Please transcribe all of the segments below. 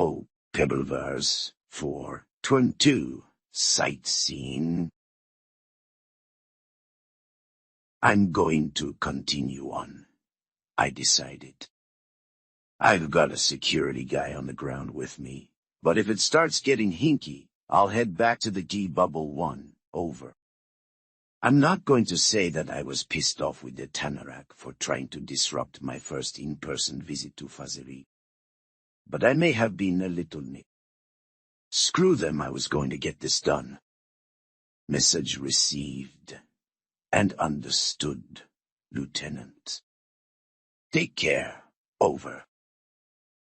Oh, Bubbleverse 4, Turn 2, Sightseeing. I'm going to continue on, I decided. I've got a security guy on the ground with me, but if it starts getting hinky, I'll head back to the Bubble 1, over. I'm not going to say that I was pissed off with the Tanarak for trying to disrupt my first in-person visit to Fazeri, but I may have been a little nipped. Screw them, I was going to get this done. Message received and understood, Lieutenant. Take care, over.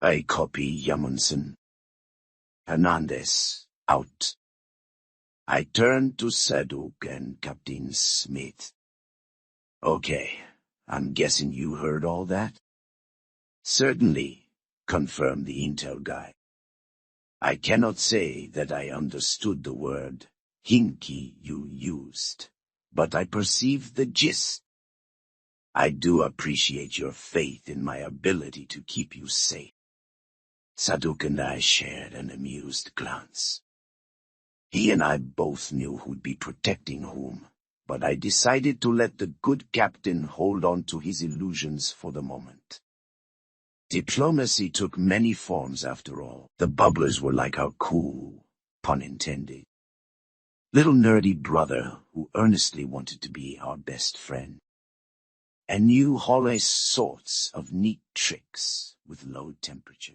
I copy, Yamundsen. Hernandez, out. I turned to Saduk and Captain Smith. Okay, I'm guessing you heard all that? Certainly, confirmed the intel guy. I cannot say that I understood the word hinky you used, but I perceived the gist. I do appreciate your faith in my ability to keep you safe. Saduk and I shared an amused glance. He and I both knew who'd be protecting whom, but I decided to let the good captain hold on to his illusions for the moment. Diplomacy took many forms after all. The bubblers were like our cool, pun intended, little nerdy brother who earnestly wanted to be our best friend, and knew all sorts of neat tricks with low temperature.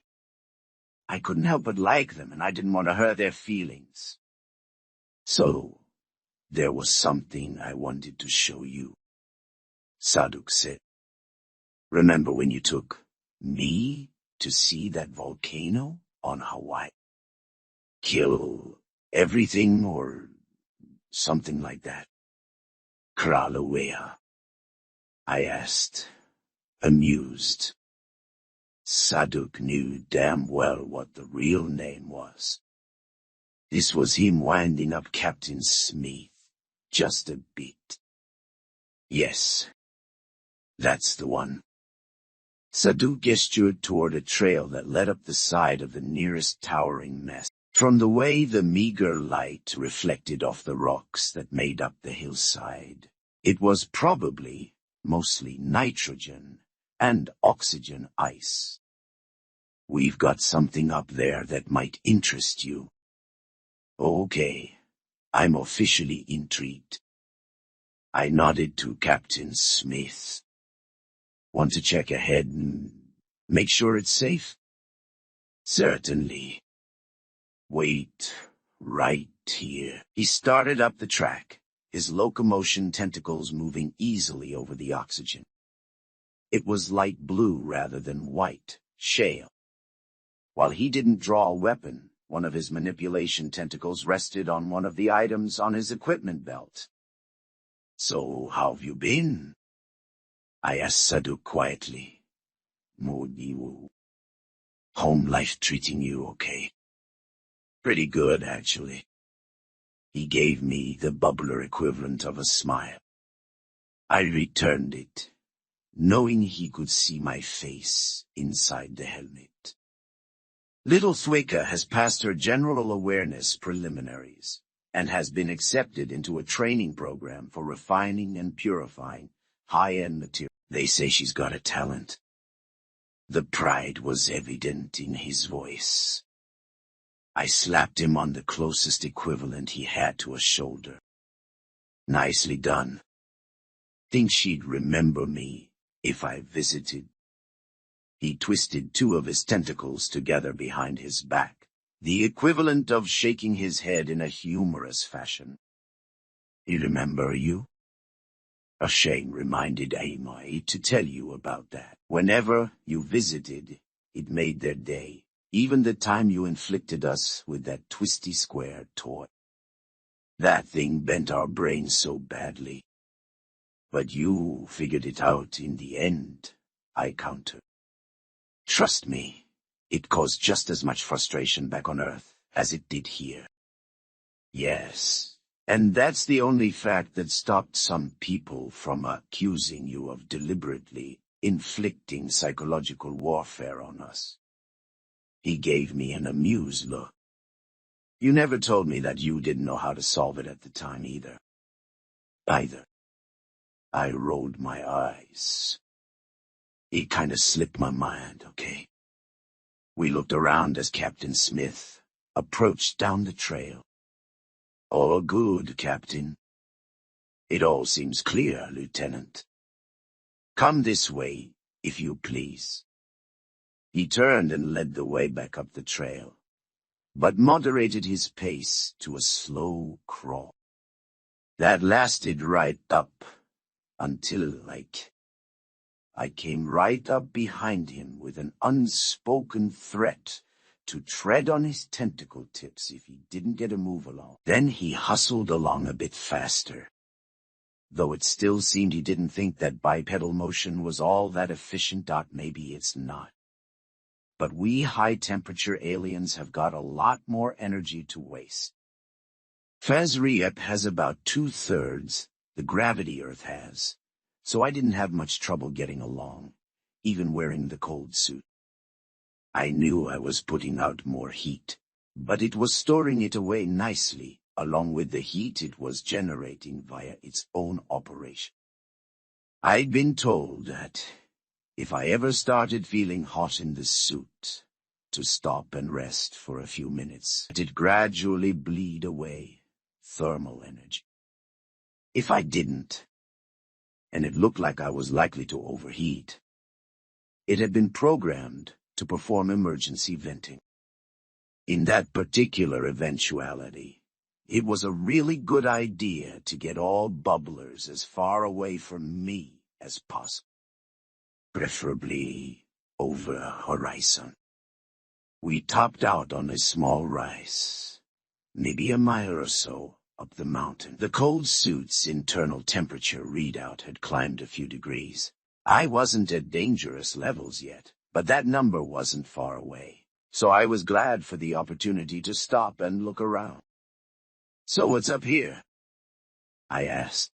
I couldn't help but like them, and I didn't want to hurt their feelings. So, there was something I wanted to show you, Saduk said. Remember when you took me to see that volcano on Hawaii? Kill everything or something like that? Kralawea, I asked, amused. Saduk knew damn well what the real name was. This was him winding up Captain Smith just a bit. Yes, that's the one. Saduk gestured toward a trail that led up the side of the nearest towering mass. From the way the meager light reflected off the rocks that made up the hillside, it was probably mostly nitrogen and oxygen ice. We've got something up there that might interest you. Okay, I'm officially intrigued. I nodded to Captain Smith. Want to check ahead and make sure it's safe? Certainly. Wait, right here. He started up the track, his locomotion tentacles moving easily over the oxygen. It was light blue rather than white, shale. While he didn't draw a weapon, one of his manipulation tentacles rested on one of the items on his equipment belt. So, how have you been? I asked Saduk quietly. Modiwu. Home life treating you okay? Pretty good, actually. He gave me the bubbler equivalent of a smile. I returned it, knowing he could see my face inside the helmet. Little Thweka has passed her general awareness preliminaries and has been accepted into a training program for refining and purifying high-end material. They say she's got a talent. The pride was evident in his voice. I slapped him on the closest equivalent he had to a shoulder. Nicely done. Think she'd remember me if I visited. He twisted two of his tentacles together behind his back, the equivalent of shaking his head in a humorous fashion. He remember you? Shane reminded Amoy to tell you about that. Whenever you visited, it made their day, even the time you inflicted us with that twisty square toy. That thing bent our brains so badly. But you figured it out in the end, I countered. Trust me, it caused just as much frustration back on Earth as it did here. Yes. And that's the only fact that stopped some people from accusing you of deliberately inflicting psychological warfare on us. He gave me an amused look. You never told me that you didn't know how to solve it at the time either. I rolled my eyes. It kinda slipped my mind, okay? We looked around as Captain Smith approached down the trail. All good, Captain. It all seems clear, Lieutenant. Come this way, if you please. He turned and led the way back up the trail, but moderated his pace to a slow crawl. That lasted right up until, I came right up behind him with an unspoken threat to tread on his tentacle tips if he didn't get a move along. Then he hustled along a bit faster, though it still seemed he didn't think that bipedal motion was all that efficient. Maybe it's not. But we high-temperature aliens have got a lot more energy to waste. Fazriep has about 2/3 the gravity Earth has, so I didn't have much trouble getting along, even wearing the cold suit. I knew I was putting out more heat, but it was storing it away nicely, along with the heat it was generating via its own operation. I'd been told that if I ever started feeling hot in the suit, to stop and rest for a few minutes, it'd gradually bleed away thermal energy. If I didn't, and it looked like I was likely to overheat, it had been programmed to perform emergency venting. In that particular eventuality, it was a really good idea to get all bubblers as far away from me as possible. Preferably over horizon. We topped out on a small rise, maybe a mile or so up the mountain. The cold suit's internal temperature readout had climbed a few degrees. I wasn't at dangerous levels yet, but that number wasn't far away, so I was glad for the opportunity to stop and look around. So what's up here? I asked.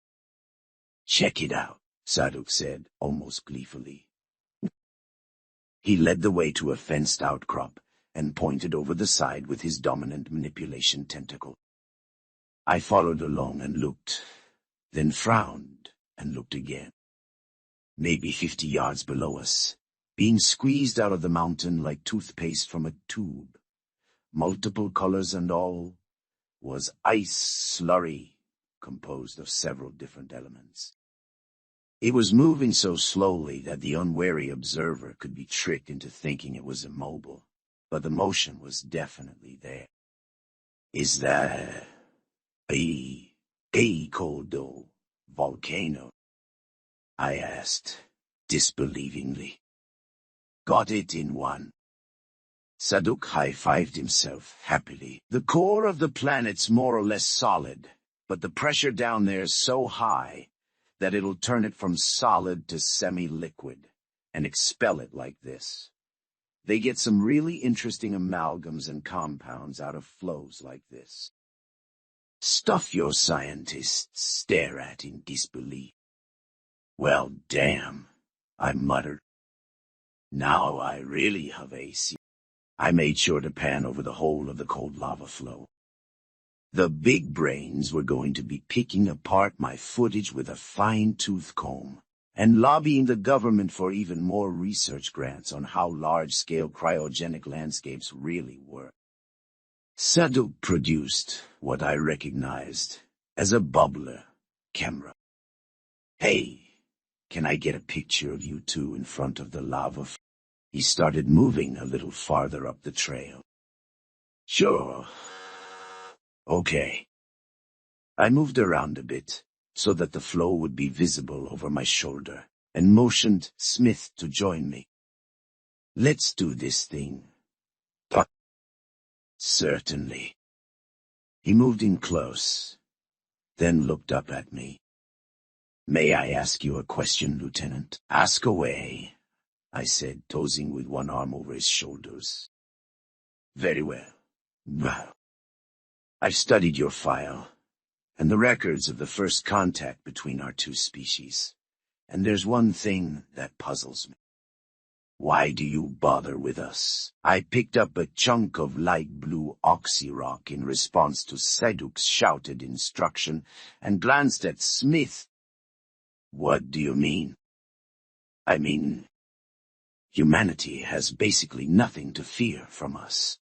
Check it out, Saduk said, almost gleefully. He led the way to a fenced outcrop and pointed over the side with his dominant manipulation tentacle. I followed along and looked, then frowned and looked again. Maybe 50 yards below us, being squeezed out of the mountain like toothpaste from a tube, multiple colors and all, was ice slurry composed of several different elements. It was moving so slowly that the unwary observer could be tricked into thinking it was immobile, but the motion was definitely there. Is that a cold volcano? I asked, disbelievingly. Got it in one. Saduk high-fived himself happily. The core of the planet's more or less solid, but the pressure down there's so high that it'll turn it from solid to semi-liquid and expel it like this. They get some really interesting amalgams and compounds out of flows like this. Stuff your scientists stare at in disbelief. Well, damn, I muttered. Now I really have AC. I made sure to pan over the whole of the cold lava flow. The big brains were going to be picking apart my footage with a fine-tooth comb and lobbying the government for even more research grants on how large-scale cryogenic landscapes really work. Saduk produced what I recognized as a bubbler camera. Hey, can I get a picture of you two in front of the lava? He started moving a little farther up the trail. Sure. Okay. I moved around a bit so that the flow would be visible over my shoulder and motioned Smith to join me. Let's do this thing. Certainly. He moved in close, then looked up at me. May I ask you a question, Lieutenant? Ask away, I said, dozing with one arm over his shoulders. Very well. Well, I've studied your file and the records of the first contact between our two species, and there's one thing that puzzles me. Why do you bother with us? I picked up a chunk of light blue oxyrock in response to Seduk's shouted instruction and glanced at Smith. What do you mean? I mean, humanity has basically nothing to fear from us.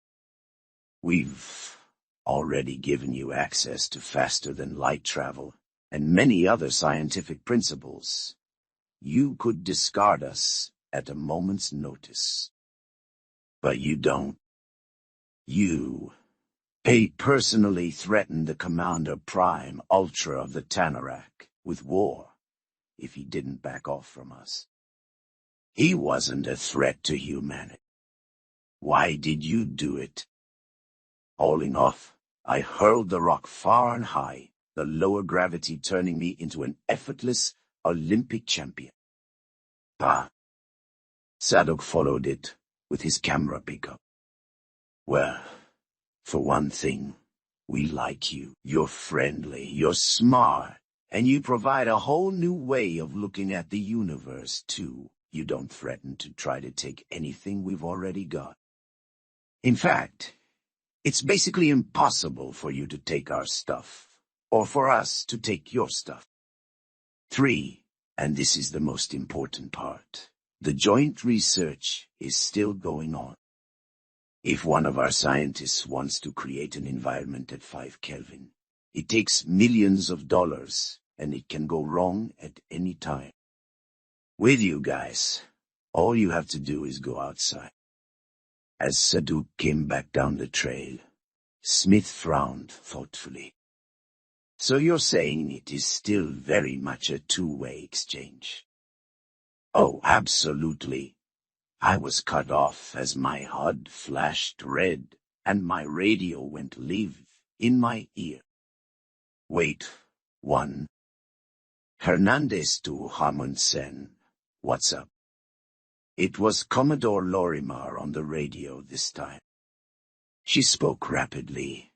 We've already given you access to faster-than-light travel and many other scientific principles. You could discard us at a moment's notice. But you don't. You personally threatened the Commander Prime Ultra of the Tanarak with war if he didn't back off from us. He wasn't a threat to humanity. Why did you do it? Hauling off, I hurled the rock far and high, the lower gravity turning me into an effortless Olympic champion. Sadok followed it with his camera pickup. Well, for one thing, we like you. You're friendly, you're smart, and you provide a whole new way of looking at the universe, too. You don't threaten to try to take anything we've already got. In fact, it's basically impossible for you to take our stuff, or for us to take your stuff. 3, and this is the most important part. The joint research is still going on. If one of our scientists wants to create an environment at 5 Kelvin, it takes millions of dollars, and it can go wrong at any time. With you guys, all you have to do is go outside. As Saduk came back down the trail, Smith frowned thoughtfully. So you're saying it is still very much a two-way exchange? Oh, absolutely. I was cut off as my HUD flashed red and my radio went live in my ear. Wait, one. Hernandez to Hamundsen. What's up? It was Commodore Lorimar on the radio this time. She spoke rapidly.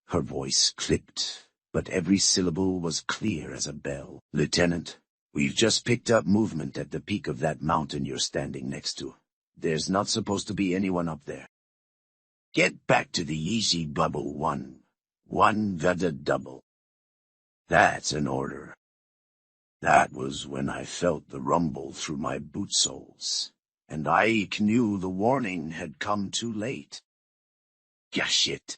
Her voice clipped, but every syllable was clear as a bell. Lieutenant, we've just picked up movement at the peak of that mountain you're standing next to. There's not supposed to be anyone up there. Get back to the Easy Bubble 1. 1 Vada double. That's an order. That was when I felt the rumble through my boot soles, and I knew the warning had come too late. Yeah, shit.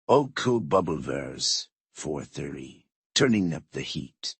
Oku Bubbleverse, 4:30, turning up the heat.